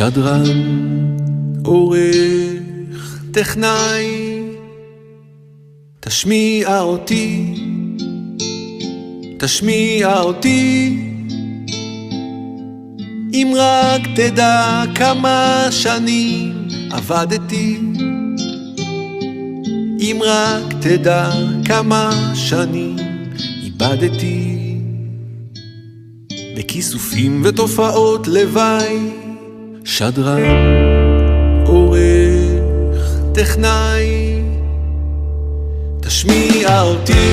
שדרן, עורך, טכנאי, תשמיע אותי, תשמיע אותי. אם רק תדע כמה שנים עבדתי, אם רק תדע כמה שנים איבדתי, בכיסופים ותופעות לוואי. שדרן, עורך, טכנאי, תשמיע אותי,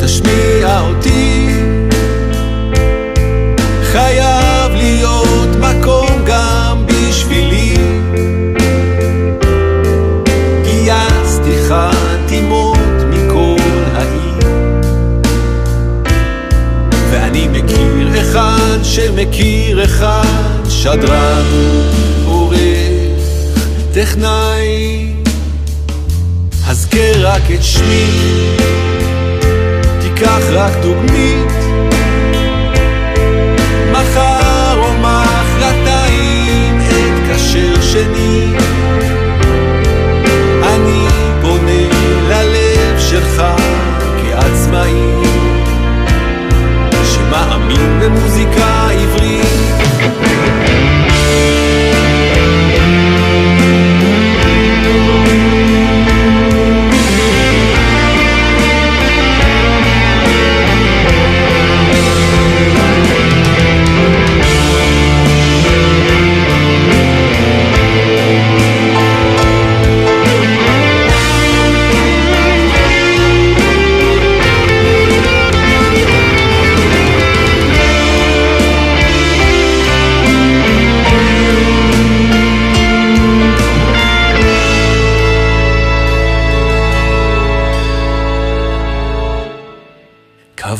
תשמיע אותי. חייב להיות מקום גם בשבילי. גייסתי חתימות מכל העיר, ואני מכיר אחד שמכיר אחד. שדרן, עורך, טכנאי, הזכר רק את שמי, תיקח רק דוגמית. מחר או מחרתיים אתקשר שני, אני פונה ללב שלך כעצמאי שמאמין במוזיקה עברית.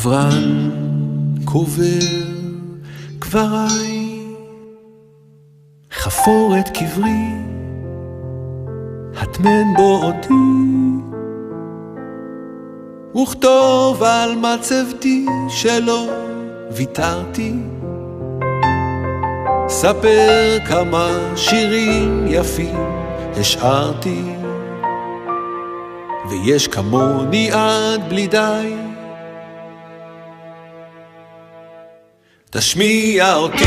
קברן, קובר קבריי, חפור את קברי, הטמן בו אותי, וכתוב על מצבתי שלא ויתרתי. ספר כמה שירים יפים השארתי, ויש כמוני עד בלי די. תשמיע אותי,